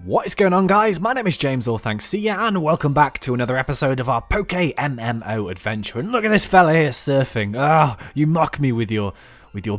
What is going on, guys? My name is James, or ThnxCya, and welcome back to another episode of our PokeMMO adventure. And look at this fella here surfing. Ah, you mock me with your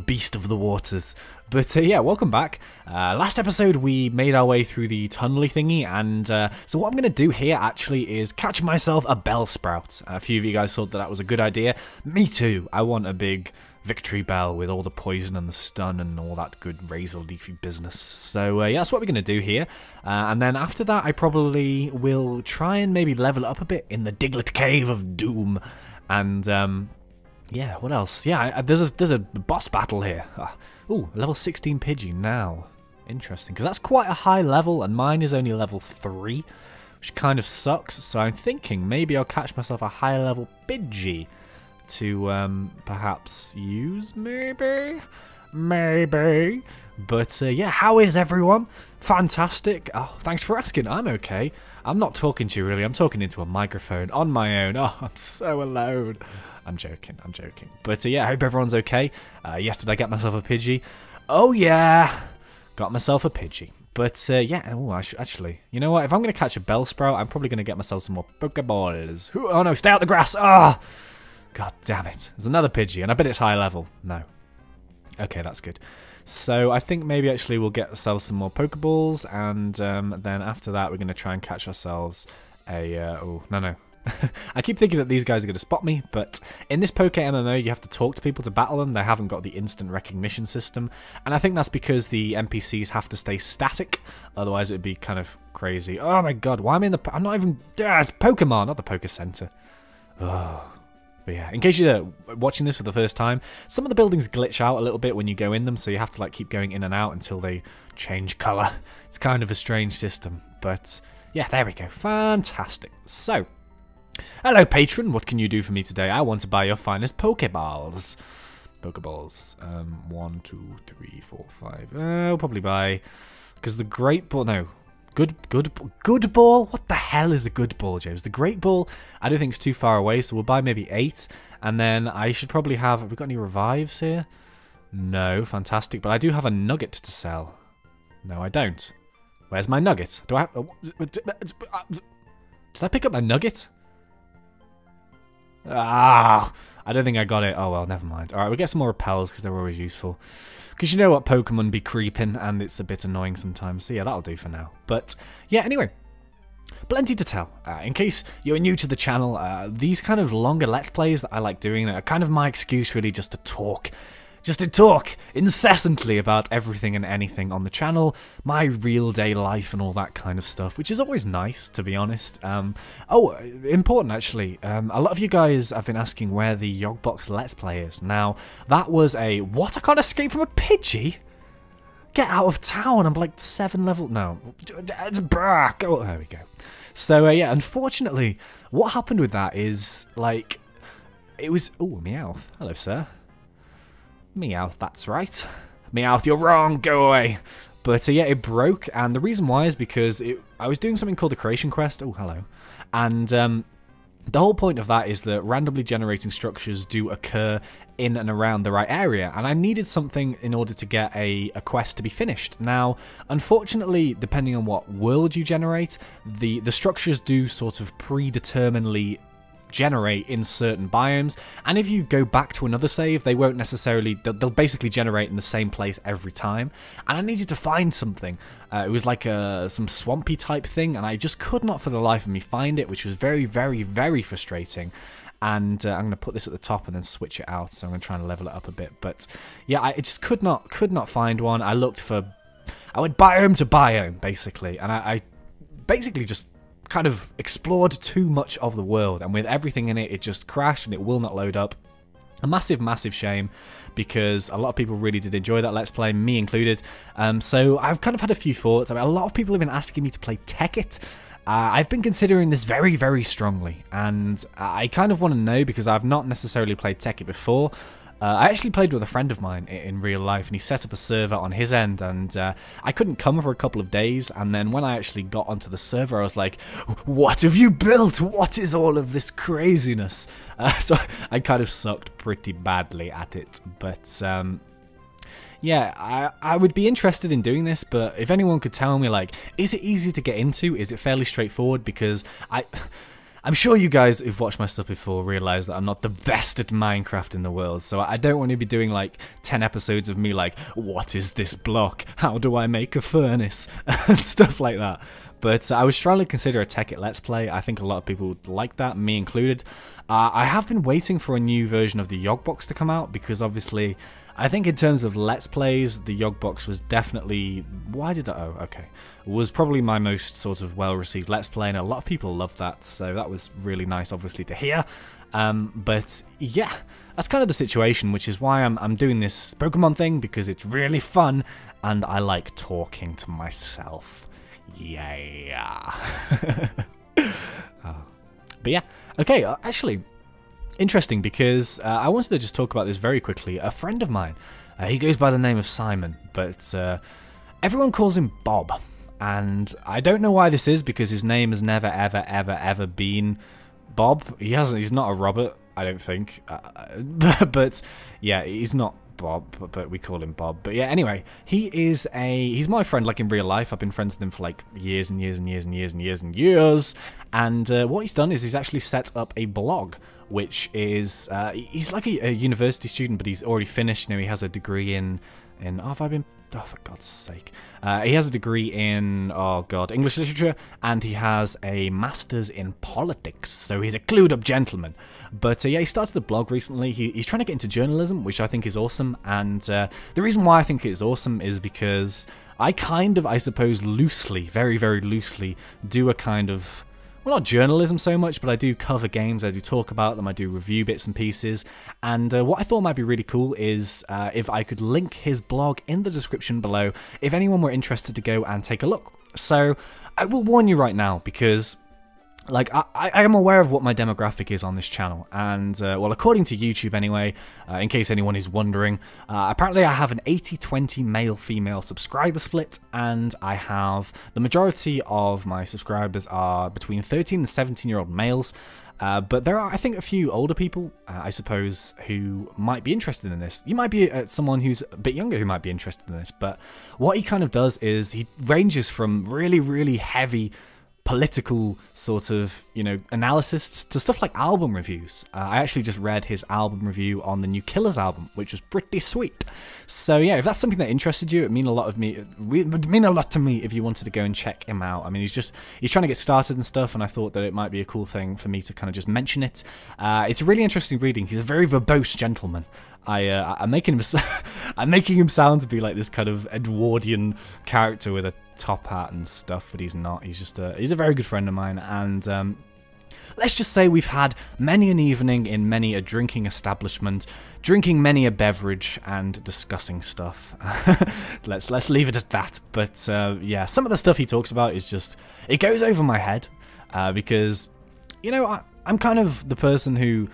beast of the waters. But yeah, welcome back. Last episode we made our way through the tunnely thingy, and so what I'm going to do here actually is catch myself a Bellsprout. A few of you guys thought that was a good idea. Me too. I want a big victory bell with all the poison and the stun and all that good razor leafy business. So yeah, that's what we're going to do here. And then after that, I probably will try and maybe level up a bit in the Diglett Cave of Doom. And yeah, what else? Yeah, there's a boss battle here. Ooh, level 16 Pidgey now. Interesting, because that's quite a high level, and mine is only level 3, which kind of sucks. So I'm thinking maybe I'll catch myself a higher level Pidgey to perhaps use, maybe. But yeah, how is everyone? Fantastic. Oh, thanks for asking. I'm okay. I'm not talking to you really. I'm talking into a microphone on my own. Oh, I'm so alone. I'm joking. But yeah, I hope everyone's okay. Yes, did I get myself a Pidgey? Oh yeah, got myself a Pidgey. But yeah, oh, actually, you know what? If I'm going to catch a Bellsprout, I'm probably going to get myself some more Pokeballs. Oh no, stay out the grass. Ah. God damn it. There's another Pidgey, and I bet it's high level. No. Okay, that's good. So I think maybe actually we'll get ourselves some more Pokeballs, and then after that we're going to try and catch ourselves a... oh, no. I keep thinking that these guys are going to spot me, but in this PokeMMO you have to talk to people to battle them. They haven't got the instant recognition system, and I think that's because the NPCs have to stay static, otherwise it would be kind of crazy. Oh my god, why am I in the... I'm not even... it's Pokemon, not the Poke Center. Oh... But yeah, in case you're watching this for the first time, some of the buildings glitch out a little bit when you go in them, so you have to like keep going in and out until they change colour. It's kind of a strange system, but yeah, there we go. Fantastic. So, hello patron, what can you do for me today? I want to buy your finest Pokeballs. Pokeballs. 1, 2, 3, 4, 5. I'll probably buy, because the Great Ball, no. Good ball? What the hell is a good ball, James? The great ball, I don't think it's too far away, so we'll buy maybe 8. And then I should probably have we got any revives here? No, fantastic. But I do have a nugget to sell. No, I don't. Where's my nugget? Do I have... did I pick up my nugget? Ah, I don't think I got it. Oh, well, never mind. Alright, we'll get some more repels, because they're always useful. Because you know what, Pokemon be creeping, and it's a bit annoying sometimes. So yeah, that'll do for now. But yeah, anyway, plenty to tell. In case you're new to the channel, these kind of longer Let's Plays that I like doing are kind of my excuse, really, just to talk incessantly about everything and anything on the channel, my real day life and all that kind of stuff, which is always nice, to be honest. Oh, important actually, a lot of you guys have been asking where the Yogbox Let's Play is. Now, that was a, what, I can't escape from a Pidgey? Get out of town, I'm like 7 level, no, oh, there we go. So yeah, unfortunately, what happened with that is, like, it was, oh, Meowth, hello sir. Meowth, that's right. Meowth, you're wrong, go away. But yeah, it broke, and the reason why is because I was doing something called a creation quest. Oh, hello. And the whole point of that is that randomly generating structures do occur in and around the right area, and I needed something in order to get a quest to be finished. Now, unfortunately, depending on what world you generate, the structures do sort of predeterminedly generate in certain biomes, and if you go back to another save, they won't necessarily, they'll basically generate in the same place every time, and I needed to find something. It was like some swampy type thing, and I just could not for the life of me find it, which was very, very, very frustrating. And I'm going to put this at the top and then switch it out, so I'm going to try and level it up a bit. But yeah, I just could not find one. I went biome to biome, basically, and I basically just kind of explored too much of the world, and with everything in it, it just crashed and it will not load up. A massive shame, because a lot of people really did enjoy that Let's Play, me included. So I've kind of had a few thoughts. I mean, a lot of people have been asking me to play Tekkit. I've been considering this very, very strongly, and I kind of want to know, because I've not necessarily played Tekkit before. I actually played with a friend of mine in real life, and he set up a server on his end, and I couldn't come for a couple of days, and then when I actually got onto the server, I was like, what have you built? What is all of this craziness? So I kind of sucked pretty badly at it, but yeah, I would be interested in doing this, but if anyone could tell me, like, is it easy to get into? Is it fairly straightforward? Because I'm sure you guys who've watched my stuff before realize that I'm not the best at Minecraft in the world, so I don't want to be doing like 10 episodes of me like, what is this block? How do I make a furnace? And stuff like that. But I would strongly consider a Tech It Let's Play. I think a lot of people would like that, me included. I have been waiting for a new version of the Yogbox to come out, because obviously, I think in terms of Let's Plays, the Yogbox was definitely... was probably my most sort of well-received Let's Play, and a lot of people loved that, so that was really nice, obviously, to hear. But yeah, that's kind of the situation, which is why I'm doing this Pokemon thing, because it's really fun, and I like talking to myself. Yeah. But yeah, okay, actually, interesting, because I wanted to just talk about this very quickly. A friend of mine, he goes by the name of Simon, but everyone calls him Bob, and I don't know why this is, because his name has never, ever been Bob. He's not a Robert, I don't think, but yeah, he's not Bob, but we call him Bob. But yeah, anyway, he's my friend, like, in real life. I've been friends with him for like years and years. And what he's done is he's actually set up a blog, which is he's like a university student, but he's already finished. You know, he has a degree in oh, for God's sake. He has a degree in, English literature, and he has a master's in politics, so he's a clued-up gentleman. But yeah, he started a blog recently. He's trying to get into journalism, which I think is awesome, and the reason why I think it's awesome is because I suppose, loosely, very, very loosely, do a kind of... well, not journalism so much, but I do cover games, I do talk about them, I do review bits and pieces, and what I thought might be really cool is if I could link his blog in the description below, if anyone were interested to go and take a look. So, I will warn you right now, because... like, I am aware of what my demographic is on this channel, and, well, according to YouTube anyway, in case anyone is wondering, apparently I have an 80-20 male-female subscriber split, and I have, the majority of my subscribers are between 13 and 17-year-old males, but there are, I think, a few older people, I suppose, who might be interested in this. You might be someone who's a bit younger who might be interested in this, but what he kind of does is he ranges from really, really heavy political sort of, you know, analysis to stuff like album reviews. I actually just read his album review on the new Killers album, which was pretty sweet. So yeah, if that's something that interested you, it would mean a lot to me if you wanted to go and check him out. I mean, he's trying to get started and stuff, and I thought that it might be a cool thing for me to kind of just mention it. It's a really interesting reading. He's a very verbose gentleman. I'm making him sound to be like this kind of Edwardian character with a top hat and stuff, but he's not. He's just he's a very good friend of mine, and let's just say we've had many an evening in many a drinking establishment, drinking many a beverage and discussing stuff. let's leave it at that. But yeah, some of the stuff he talks about is just, it goes over my head, because, you know, I'm kind of the person who,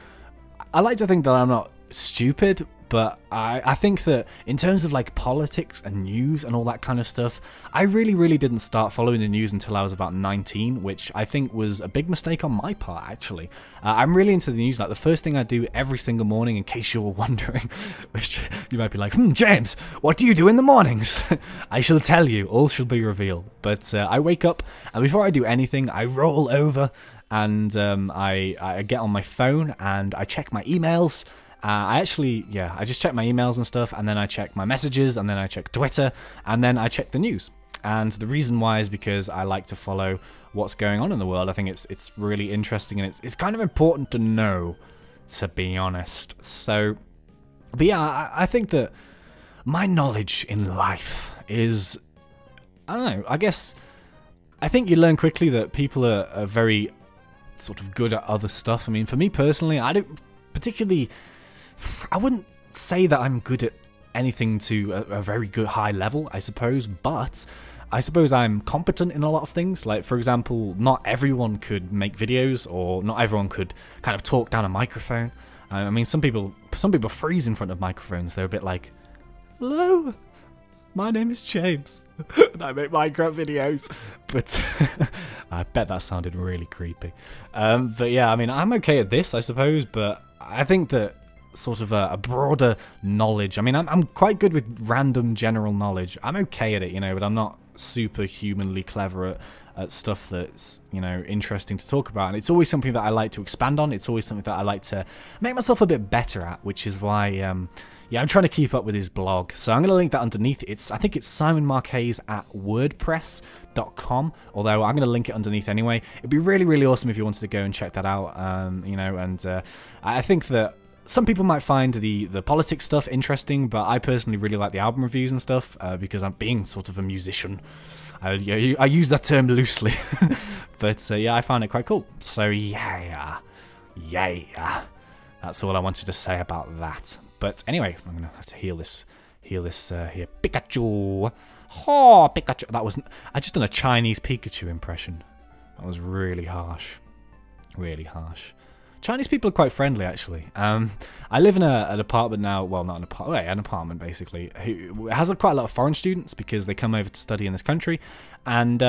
I like to think that I'm not stupid, but I think that in terms of like politics and news and all that kind of stuff, I really didn't start following the news until I was about 19, which I think was a big mistake on my part, actually. I'm really into the news. Like, the first thing I do every single morning, in case you were wondering, which you might be like, James, what do you do in the mornings? I shall tell you, all shall be revealed. But I wake up, and before I do anything, I roll over, and I get on my phone, and I check my emails. I just check my emails and stuff, and then I check my messages, and then I check Twitter, and then I check the news. And the reason why is because I like to follow what's going on in the world. I think it's really interesting, and it's kind of important to know, to be honest. So, but yeah, I think that my knowledge in life is, I don't know, I think you learn quickly that people are very sort of good at other stuff. I mean, for me personally, I wouldn't say that I'm good at anything to a very good high level, I suppose, but I suppose I'm competent in a lot of things. Like, for example, not everyone could make videos, or not everyone could kind of talk down a microphone. I mean, some people freeze in front of microphones. They're a bit like, hello, my name is James, and I make Minecraft videos. But I bet that sounded really creepy. But yeah, I mean, I'm okay at this, I suppose, but I think that, sort of a broader knowledge. I mean, I'm quite good with random general knowledge. I'm okay at it, you know, but I'm not super humanly clever at stuff that's, you know, interesting to talk about. And it's always something that I like to expand on. It's always something that I like to make myself a bit better at, which is why, yeah, I'm trying to keep up with his blog. So I'm going to link that underneath. I think it's simonmarquez@wordpress.com, although I'm going to link it underneath anyway. It'd be really, really awesome if you wanted to go and check that out, you know, and I think that some people might find the politics stuff interesting, but I personally really like the album reviews and stuff, because I'm being sort of a musician. I use that term loosely, but yeah, I found it quite cool. So yeah, that's all I wanted to say about that. But anyway, I'm gonna have to heal this here. Pikachu, oh Pikachu. That wasn't. I just done a Chinese Pikachu impression. That was really harsh, really harsh. Chinese people are quite friendly, actually. I live in an apartment now. Well, not an apartment, an apartment basically. Who has quite a lot of foreign students because they come over to study in this country, and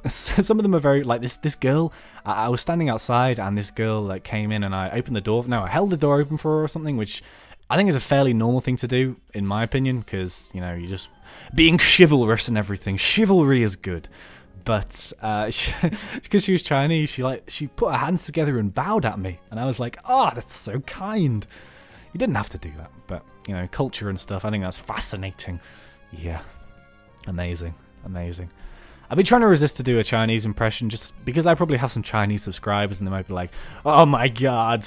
some of them are very like this girl. I was standing outside, and this girl like came in, and I opened the door. No, I held the door open for her or something, which I think is a fairly normal thing to do, in my opinion, because you know you're just being chivalrous and everything. Chivalry is good. But because she was Chinese, she put her hands together and bowed at me, and I was like, "Oh, that's so kind." You didn't have to do that, but you know, culture and stuff. I think that's fascinating. Yeah, amazing, amazing. I've been trying to resist to do a Chinese impression, just because I probably have some Chinese subscribers, and they might be like, "Oh my god,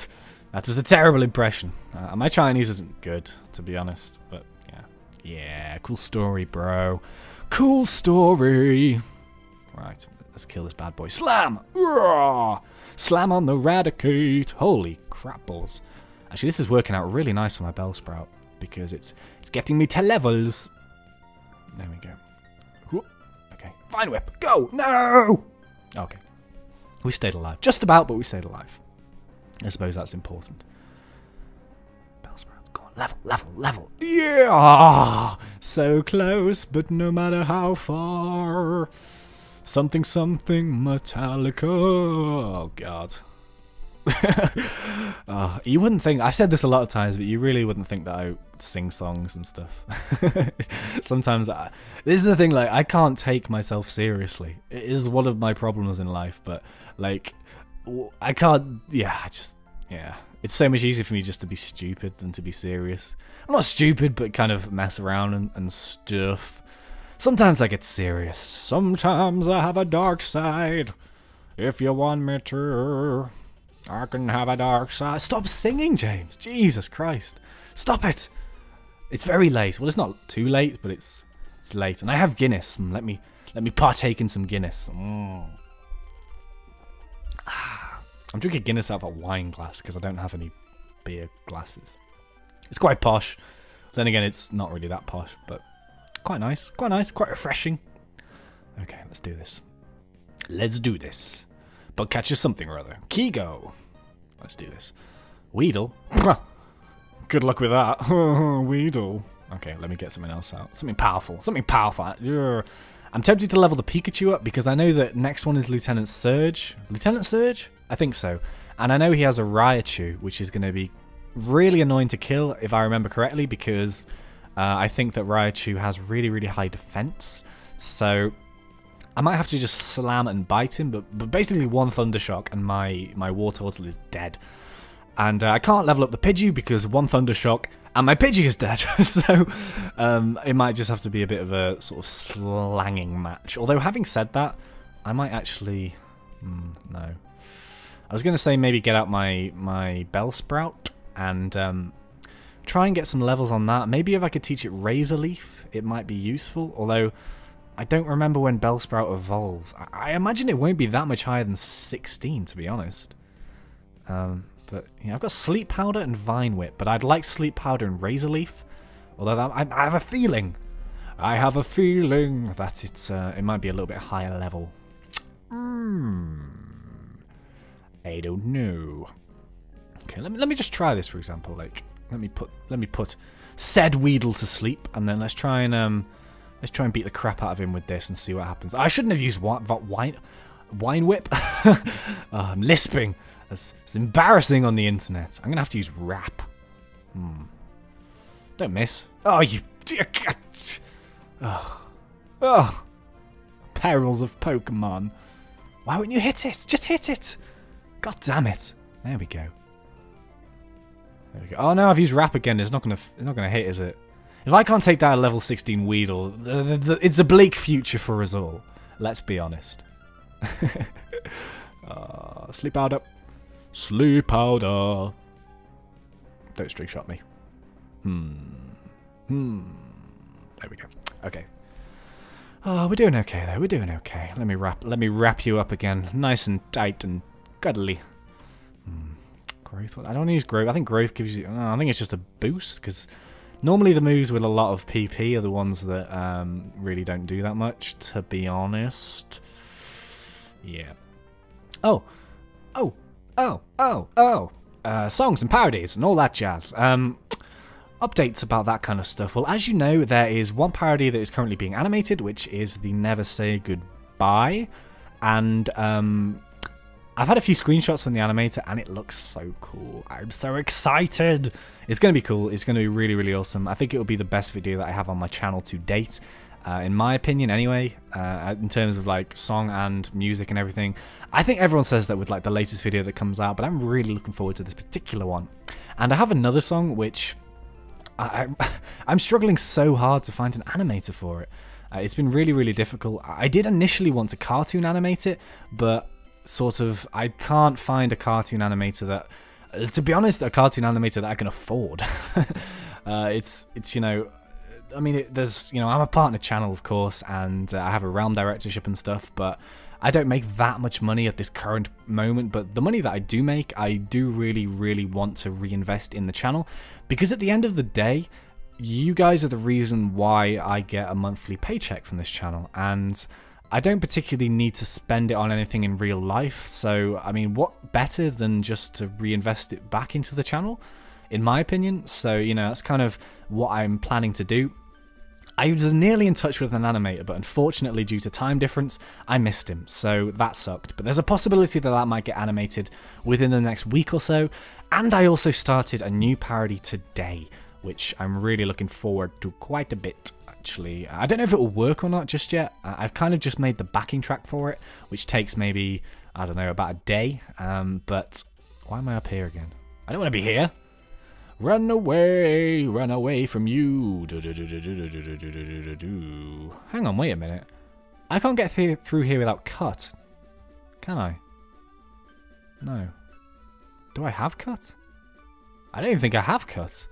that was a terrible impression." My Chinese isn't good, to be honest, but yeah, cool story, bro. Cool story. Right, let's kill this bad boy. Slam! Roar! Slam on the Raticate. Holy crap balls. Actually, this is working out really nice for my Bellsprout, because it's getting me to levels. There we go. Okay, Vine Whip, go! No! Okay. We stayed alive. Just about, but we stayed alive. I suppose that's important. Bellsprout, go on. Level, level, level. Yeah! So close, but no matter how far. Something, something, Metallica. Oh, God. You wouldn't think... I've said this a lot of times, but you really wouldn't think that I sing songs and stuff. Sometimes... this is the thing, like, I can't take myself seriously. It is one of my problems in life, but, like, I can't... Yeah, yeah. It's so much easier for me just to be stupid than to be serious. I'm not stupid, but kind of mess around and stuff. Sometimes I get serious. Sometimes I have a dark side. If you want me to, I can have a dark side. Stop singing, James. Jesus Christ. Stop it. It's very late. Well, it's not too late, but it's late. And I have Guinness. Let me partake in some Guinness. I'm drinking Guinness out of a wine glass because I don't have any beer glasses. It's quite posh. Then again, it's not really that posh, but quite nice, quite refreshing. Okay, let's do this. Let's do this. But catch us something or other. Kigo. Let's do this. Weedle. Good luck with that. Weedle. Okay, let me get something else out. Something powerful. Something powerful. I'm tempted to level the Pikachu up because I know that next one is Lieutenant Surge. Lieutenant Surge? I think so. And I know he has a Raichu, which is going to be really annoying to kill, if I remember correctly, because... I think that Raichu has really, really high defense, so I might have to just slam and bite him, but basically one Thunder Shock and my Wartortle is dead. And I can't level up the Pidgey because one Thunder Shock and my Pidgey is dead, so it might just have to be a bit of a sort of slanging match. Although, having said that, I might actually... no. I was going to say maybe get out my Bellsprout and... try and get some levels on that. Maybe if I could teach it Razor Leaf, it might be useful. Although, I don't remember when Bellsprout evolves. I imagine it won't be that much higher than 16, to be honest. But, yeah, I've got Sleep Powder and Vine Whip, but I'd like Sleep Powder and Razor Leaf. Although, I have a feeling. I have a feeling that it might be a little bit higher level. I don't know. Okay, let me just try this, for example, like... Let me put said Weedle to sleep, and then let's try and beat the crap out of him with this and see what happens. I shouldn't have used wine whip. I'm lisping. It's embarrassing on the internet. I'm gonna have to use rap. Don't miss. Oh, you... Oh. Oh. Perils of Pokemon. Why wouldn't you hit it? Just hit it. God damn it. There we go. There we go. Oh no, I've used Wrap again. It's not gonna hit, is it? If I can't take down a level 16 Weedle, it's a bleak future for us all. Let's be honest. Sleep powder. Sleep powder. Don't string shot me. There we go. Okay. Oh, we're doing okay though. We're doing okay. Let me wrap you up again, nice and tight and cuddly. Growth. I don't want to use growth. I think growth gives you. I think it's just a boost because normally the moves with a lot of PP are the ones that really don't do that much. To be honest. Yeah. Oh. Songs and parodies and all that jazz. Updates about that kind of stuff. Well, as you know, there is one parody that is currently being animated, which is the Never Say Goodbye. And I've had a few screenshots from the animator, and it looks so cool. I'm so excited. It's going to be cool. It's going to be really, really awesome. I think it will be the best video that I have on my channel to date. In my opinion anyway, in terms of like song and music and everything. I think everyone says that with like the latest video that comes out, but I'm really looking forward to this particular one. And I have another song which I'm struggling so hard to find an animator for it. It's been really, really difficult. I did initially want to cartoon animate it, but sort of I can't find a cartoon animator that, to be honest, a cartoon animator that I can afford. It's you know, I mean, there's, you know, I'm a partner channel, of course, and I have a realm directorship and stuff, but I don't make that much money at this current moment. But the money that I do make, I do really, really want to reinvest in the channel, because at the end of the day, you guys are the reason why I get a monthly paycheck from this channel, and I don't particularly need to spend it on anything in real life. So, I mean, what better than just to reinvest it back into the channel, in my opinion? So, you know, that's kind of what I'm planning to do. I was nearly in touch with an animator, but unfortunately, due to time difference, I missed him, so that sucked. But there's a possibility that that might get animated within the next week or so. And I also started a new parody today, which I'm really looking forward to quite a bit, actually. I don't know if it will work or not just yet. I've kind of just made the backing track for it, which takes maybe, I don't know, about a day. But why am I up here again? I don't want to be here. Run away from you. Hang on, wait a minute. I can't get through here without cut. Can I? No. Do I have cut? I don't even think I have cut.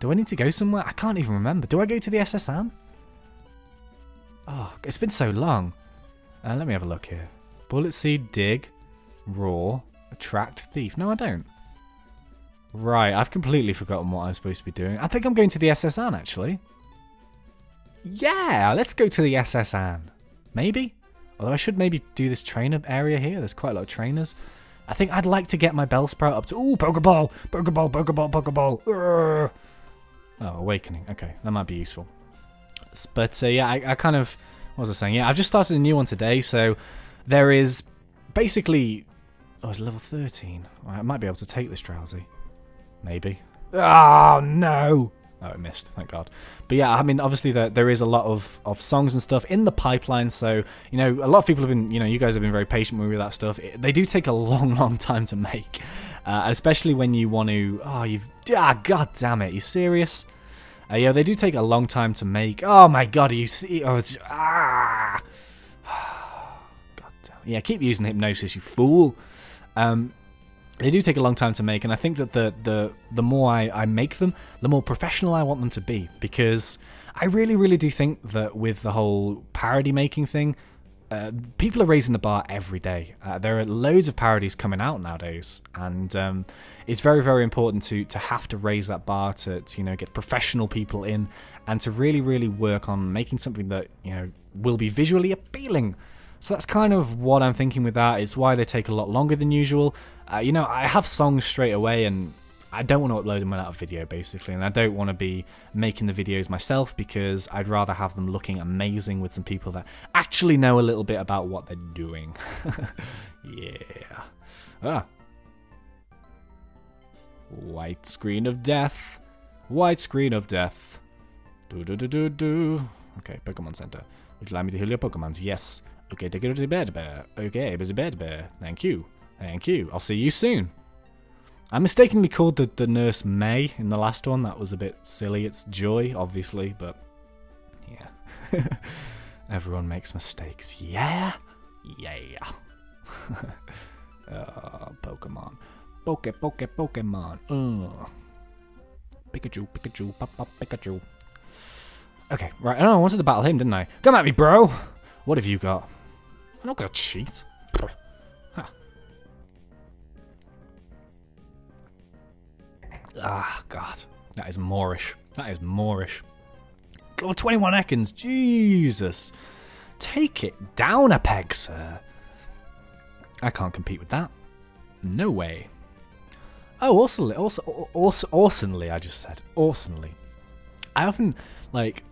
Do I need to go somewhere? I can't even remember. Do I go to the SSN? Oh, it's been so long. Let me have a look here. Bullet Seed, Dig, Raw, Attract, Thief. No, I don't. Right, I've completely forgotten what I'm supposed to be doing. I think I'm going to the SSN, actually. Yeah, let's go to the SSN. Maybe? Although I should maybe do this trainer area here. There's quite a lot of trainers. I think I'd like to get my Bellsprout up to... Ooh, Pokeball! Pokeball, Pokeball, Pokeball! Urgh. Oh, Awakening. Okay, that might be useful. But, yeah, I kind of... What was I saying? Yeah, I've just started a new one today, so there is basically... Oh, it's level 13. I might be able to take this Drowsy. Maybe. Oh, no! Oh, it missed. Thank God. But yeah, I mean, obviously there is a lot of songs and stuff in the pipeline. So, you know, a lot of people have been, you know, you guys have been very patient with that stuff. They do take a long, long time to make. Especially when you want to... Oh, God damn it. Are you serious? Yeah, they do take a long time to make. Oh, my God. Are you see? Oh, it's... Ah! God damn it. Yeah, keep using hypnosis, you fool. They do take a long time to make, and I think that the more I make them, the more professional I want them to be, because I really, really do think that with the whole parody making thing, people are raising the bar every day. There are loads of parodies coming out nowadays, and it's very, very important to have to raise that bar to you know, get professional people in, and to really, really work on making something that, you know, will be visually appealing. So that's kind of what I'm thinking with that. It's why they take a lot longer than usual. You know, I have songs straight away, and I don't want to upload them without a video, basically. And I don't want to be making the videos myself, because I'd rather have them looking amazing with some people that actually know a little bit about what they're doing. Yeah. Ah. White screen of death. White screen of death. Do. Okay, Pokemon Center. Would you like me to heal your Pokemons? Yes. Okay, take it to the bed bear. Okay, busy bed bear. Thank you. Thank you. I'll see you soon. I mistakenly called the nurse May in the last one. That was a bit silly. It's Joy, obviously, but yeah. Everyone makes mistakes. Yeah? Yeah. Pokemon. Pokemon. Pikachu. Pop, Pikachu. Okay, right. Oh, I wanted to battle him, didn't I? Come at me, bro! What have you got? I'm not gonna cheat. Huh. Ah, God. That is Moorish. That is Moorish. Oh, 21 Ekans. Jesus. Take it down a peg, sir. I can't compete with that. No way. Oh, awesomely, I just said. Awesomely. I often, like,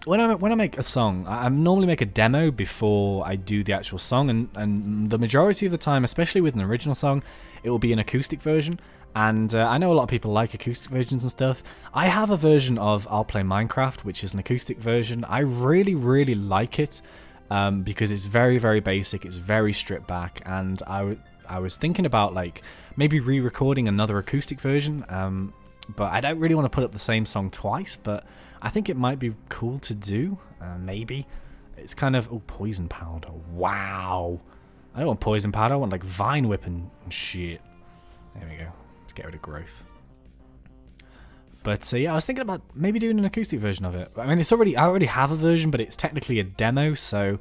when I make a song, I normally make a demo before I do the actual song, and the majority of the time, especially with an original song, it will be an acoustic version. And I know a lot of people like acoustic versions and stuff. I have a version of I'll Play Minecraft, which is an acoustic version. I really, really like it because it's very, very basic. It's very stripped back, and I was thinking about like maybe re-recording another acoustic version. But I don't really want to put up the same song twice. But I think it might be cool to do. Maybe it's kind of poison powder. Wow, I don't want poison powder. I want like vine whip and shit. There we go. Get rid of growth. But yeah, I was thinking about maybe doing an acoustic version of it. I mean, I already have a version, but it's technically a demo, so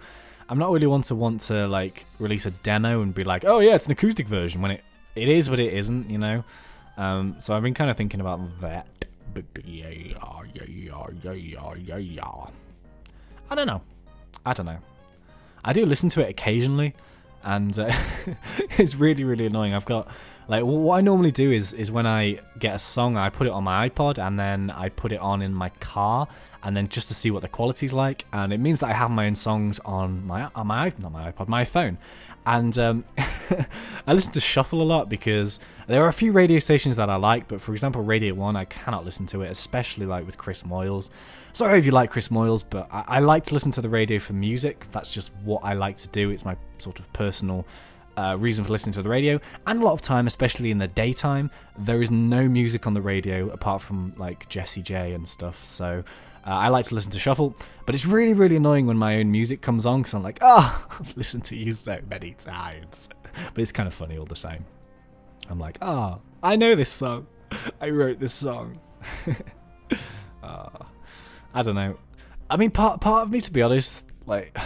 I'm not really want to like release a demo and be like, oh yeah, it's an acoustic version when it is, but it isn't, you know. So I've been kind of thinking about that. But yeah. I don't know. I do listen to it occasionally, and it's really, really annoying. I've got, like, what I normally do is when I get a song, I put it on my iPod, and then I put it on in my car, and then just to see what the quality's like, and it means that I have my own songs on my phone. And I listen to Shuffle a lot because there are a few radio stations that I like, but for example, Radio 1, I cannot listen to it, especially like with Chris Moyles. Sorry if you like Chris Moyles, but I like to listen to the radio for music. That's just what I like to do. It's my sort of personal reason for listening to the radio. And a lot of time, especially in the daytime, there is no music on the radio apart from like Jessie J and stuff. So I like to listen to Shuffle, but it's really, really annoying when my own music comes on because I'm like, oh, I've listened to you so many times. But it's kind of funny all the same. I'm like, oh, I know this song. I wrote this song. I don't know. I mean, part of me, to be honest, like,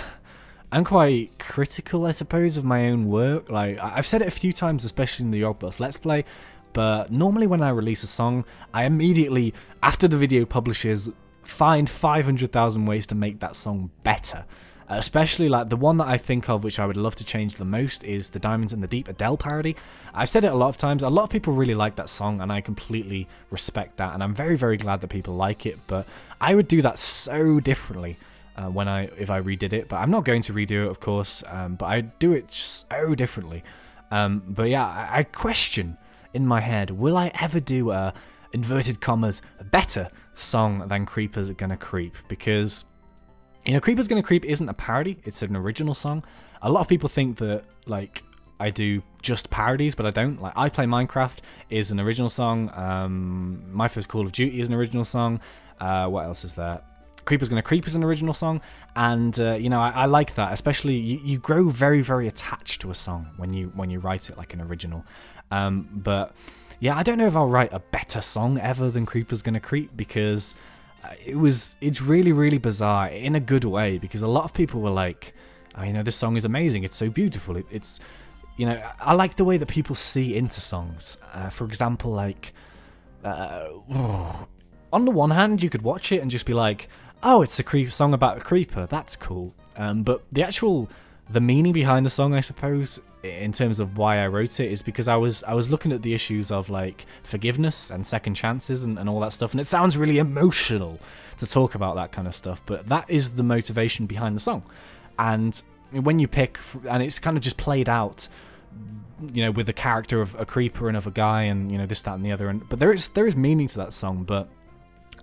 I'm quite critical, I suppose, of my own work. Like, I've said it a few times, especially in the Yogbox Let's Play, but normally when I release a song, I immediately, after the video publishes, find 500,000 ways to make that song better. Especially like the one that I think of which I would love to change the most is the Diamonds in the Deep Adele parody. I've said it a lot of times, a lot of people really like that song and I completely respect that and I'm very, very glad that people like it, but I would do that so differently if I redid it, but I'm not going to redo it, of course, but I do it so differently. But yeah, I question in my head, will I ever do a, inverted commas, better song than Creeper's Gonna Creep? Because, you know, Creeper's Gonna Creep isn't a parody, it's an original song. A lot of people think that, like, I do just parodies, but I don't. Like, I Play Minecraft is an original song, My First Call of Duty is an original song, what else is there? Creeper's Gonna Creep is an original song, and, you know, I like that, especially, you grow very, very attached to a song when you write it like an original. But yeah, I don't know if I'll write a better song ever than Creeper's Gonna Creep, because it's really, really bizarre in a good way, because a lot of people were like, oh, you know, this song is amazing, it's so beautiful, it's, you know, I like the way that people see into songs. For example, like, on the one hand, you could watch it and just be like, oh, it's a song about a creeper, that's cool. But the meaning behind the song, I suppose, in terms of why I wrote it, is because I was looking at the issues of like forgiveness and second chances and all that stuff, and it sounds really emotional to talk about that kind of stuff, but that is the motivation behind the song. And when you pick, and it's kind of just played out you know, with the character of a creeper and of a guy, and you know, this, that, and the other. And but there is meaning to that song. But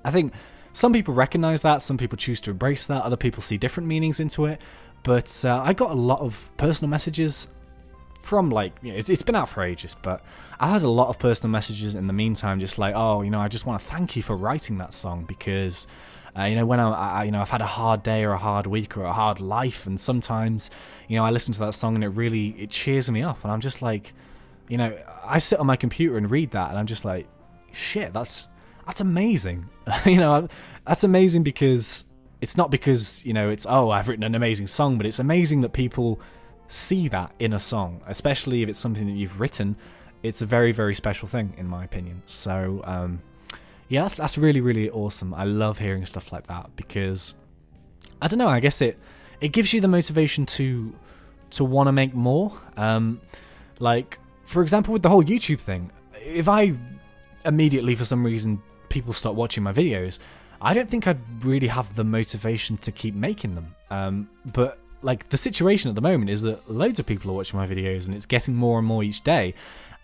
I think some people recognize that, some people choose to embrace that, other people see different meanings into it. But I got a lot of personal messages from, like, you know, it's been out for ages, but I had a lot of personal messages in the meantime, just like, oh, you know, I just want to thank you for writing that song, because you know, when you know, I've had a hard day or a hard week or a hard life, and sometimes, you know, I listen to that song and it cheers me up, and I'm just like, you know, I sit on my computer and read that, and I'm just like, shit, that's amazing. You know, that's amazing, because it's not because, you know, it's, oh, I've written an amazing song, but it's amazing that people see that in a song, especially if it's something that you've written. It's a very, very special thing, in my opinion. So yeah, that's really, really awesome. I love hearing stuff like that, because I don't know, I guess it gives you the motivation to want to make more. Like, for example, with the whole YouTube thing, if I immediately, for some reason, people stop watching my videos, I don't think I'd really have the motivation to keep making them. But like, the situation at the moment is that loads of people are watching my videos, and it's getting more and more each day.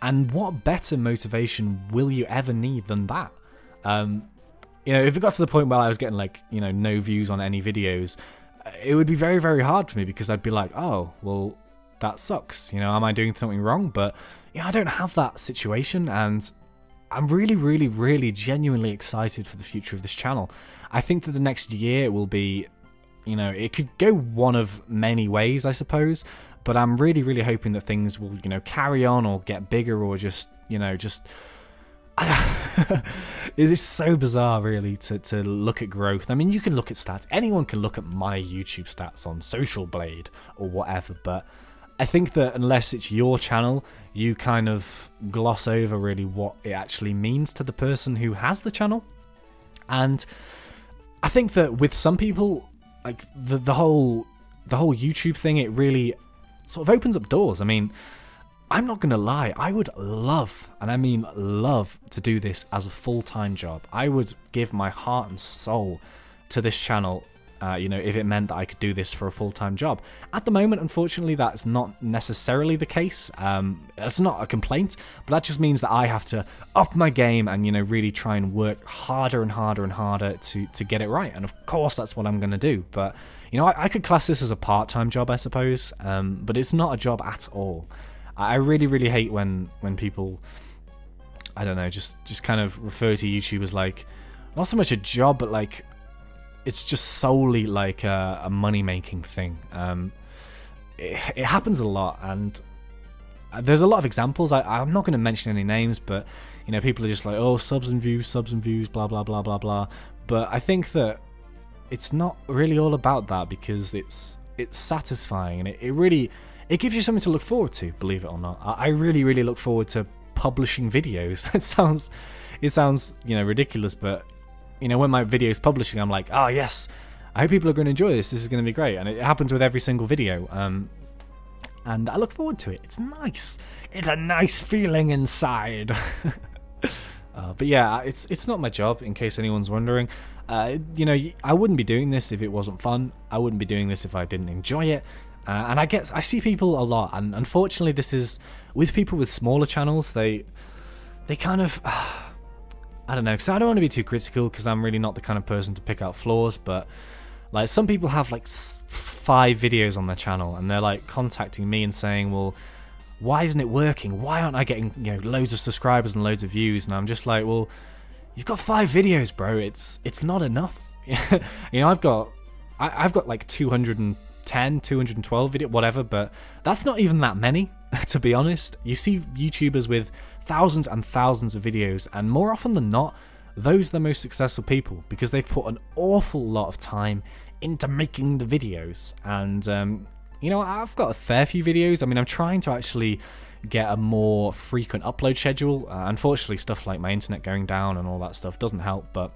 And what better motivation will you ever need than that? You know, if it got to the point where I was getting, like, you know, no views on any videos, it would be very, very hard for me, because I'd be like, oh, well, that sucks. You know, am I doing something wrong? But, you know, I don't have that situation, and I'm really, really, really genuinely excited for the future of this channel. I think that the next year will be, you know, it could go one of many ways, I suppose, but I'm really, really hoping that things will, you know, carry on or get bigger, or just, you know, just... It is so bizarre, really, to look at growth. I mean, you can look at stats. Anyone can look at my YouTube stats on Social Blade or whatever, but I think that unless it's your channel, you kind of gloss over really what it actually means to the person who has the channel. And I think that with some people, like, the whole YouTube thing, it really sort of opens up doors. I mean, I'm not going to lie, I would love, and I mean love, to do this as a full-time job. I would give my heart and soul to this channel, you know, if it meant that I could do this for a full-time job. At the moment, unfortunately, that's not necessarily the case. That's not a complaint, but that just means that I have to up my game and, you know, really try and work harder and harder and harder to get it right. And of course, that's what I'm going to do. But, you know, I could class this as a part-time job, I suppose, but it's not a job at all. I really, really hate when people, I don't know, just kind of refer to YouTube as, like, not so much a job, but like, it's just solely like a money-making thing. It happens a lot, and there's a lot of examples. I'm not going to mention any names, but, you know, people are just like, oh, subs and views, blah, blah, blah, blah, blah. But I think that it's not really all about that, because it's satisfying, and it gives you something to look forward to, believe it or not. I really, really look forward to publishing videos. It sounds, you know, ridiculous, but, you know, when my video is publishing, I'm like, oh yes, I hope people are going to enjoy this. This is going to be great, and it happens with every single video. And I look forward to it. It's nice. It's a nice feeling inside. But yeah, it's not my job, in case anyone's wondering. You know, I wouldn't be doing this if it wasn't fun. I wouldn't be doing this if I didn't enjoy it. And I see people a lot, and unfortunately this is, with people with smaller channels, they kind of, I don't know, because I don't want to be too critical, because I'm really not the kind of person to pick out flaws, but, like, some people have, like, 5 videos on their channel, and they're, like, contacting me and saying, well, why isn't it working? Why aren't I getting, you know, loads of subscribers and loads of views? And I'm just like, well, you've got 5 videos, bro. It's not enough. You know, I've got like 210, 212 video, whatever, but that's not even that many, to be honest. You see YouTubers with thousands and thousands of videos, and more often than not, those are the most successful people, because they've put an awful lot of time into making the videos. And you know, I've got a fair few videos. I mean, I'm trying to actually get a more frequent upload schedule. Unfortunately, stuff like my internet going down and all that stuff doesn't help, but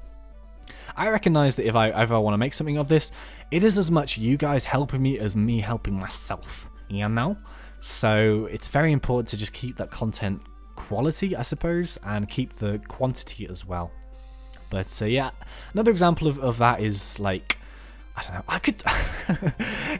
I recognise that if I want to make something of this, it is as much you guys helping me as me helping myself, you know? So it's very important to just keep that content quality, I suppose, and keep the quantity as well. But yeah, another example of that is, like, I don't know, I could,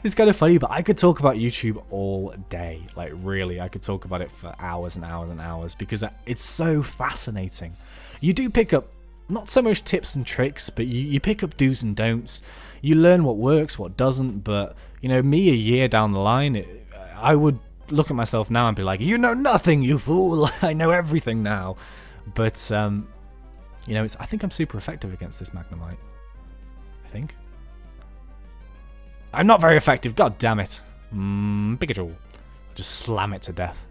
it's kind of funny, but I could talk about YouTube all day. Like, really, I could talk about it for hours and hours and hours because it's so fascinating. You do pick up, not so much tips and tricks, but you pick up do's and don'ts. You learn what works, what doesn't, but, you know, me a year down the line, I would look at myself now and be like, you know nothing, you fool, I know everything now. But, you know, I think I'm super effective against this Magnemite. I think. I'm not very effective, god damn it. Pikachu. Just slam it to death.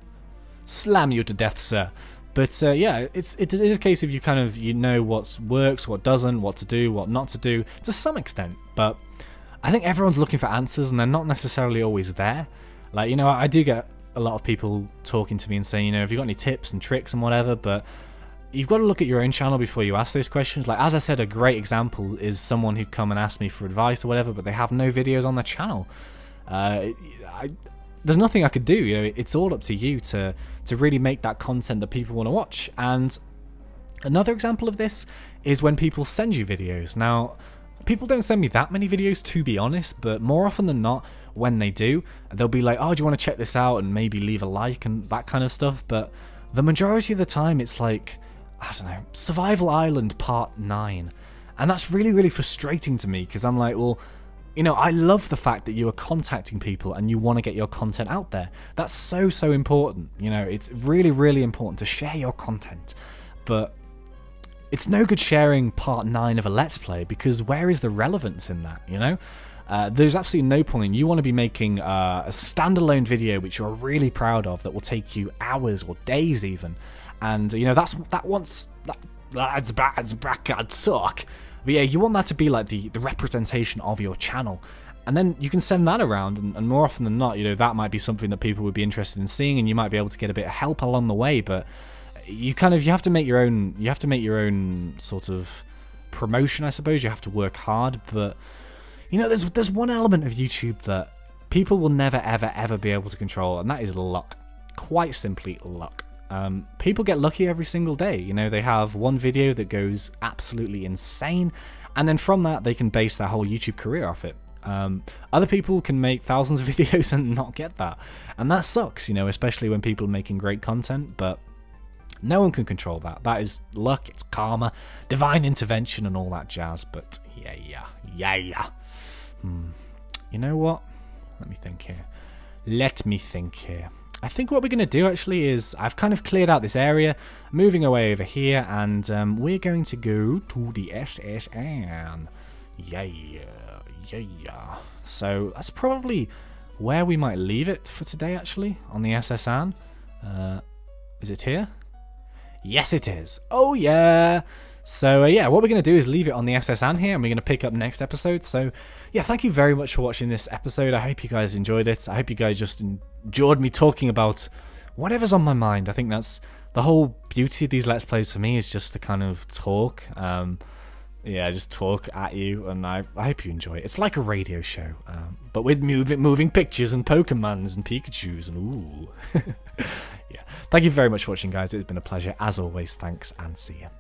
Slam you to death, sir. But yeah, it is a case of you kind of, you know what works, what doesn't, what to do, what not to do, to some extent. But I think everyone's looking for answers and they're not necessarily always there. Like, you know, I do get a lot of people talking to me and saying, you know, have you got any tips and tricks and whatever, but you've got to look at your own channel before you ask those questions. Like, as I said, a great example is someone who'd come and ask me for advice or whatever, but they have no videos on their channel. There's nothing I could do, you know, it's all up to you to really make that content that people want to watch. And another example of this is when people send you videos. Now, people don't send me that many videos, to be honest, but more often than not, when they do, they'll be like, oh, do you want to check this out, and maybe leave a like and that kind of stuff. But the majority of the time, it's like, I don't know, Survival Island Part 9. And that's really, really frustrating to me, because I'm like, well, you know, I love the fact that you are contacting people and you want to get your content out there. That's so, so important. You know, it's really, really important to share your content. But it's no good sharing Part 9 of a Let's Play, because where is the relevance in that, you know? There's absolutely no point. You want to be making a standalone video which you're really proud of, that will take you hours or days even. And, you know, that's bad suck. But yeah, you want that to be like the representation of your channel. And then you can send that around, and more often than not, you know, that might be something that people would be interested in seeing, and you might be able to get a bit of help along the way. But you have to make your own sort of promotion, I suppose. You have to work hard. But you know, there's one element of YouTube that people will never ever be able to control, and that is luck. Quite simply, luck. People get lucky every single day. You know, they have one video that goes absolutely insane, and then from that they can base their whole YouTube career off it. Other people can make thousands of videos and not get that, and that sucks, you know, especially when people are making great content. But no one can control that. That is luck, it's karma, divine intervention and all that jazz. But yeah. You know what? Let me think here. I think what we're going to do actually is, I've kind of cleared out this area, moving away over here, and we're going to go to the SSN. Yeah. So that's probably where we might leave it for today, actually, on the SSN. Is it here? Yes, it is. Oh, yeah. So, yeah, what we're going to do is leave it on the SSN here, and we're going to pick up next episode. So, yeah, thank you very much for watching this episode. I hope you guys enjoyed it. I hope you guys just enjoyed me talking about whatever's on my mind. I think that's the whole beauty of these Let's Plays for me, is just to kind of talk. Yeah, just talk at you, and I hope you enjoy it. It's like a radio show, but with moving pictures and Pokemons and Pikachus and ooh. Yeah, thank you very much for watching, guys. It's been a pleasure. As always, thanks, and see ya.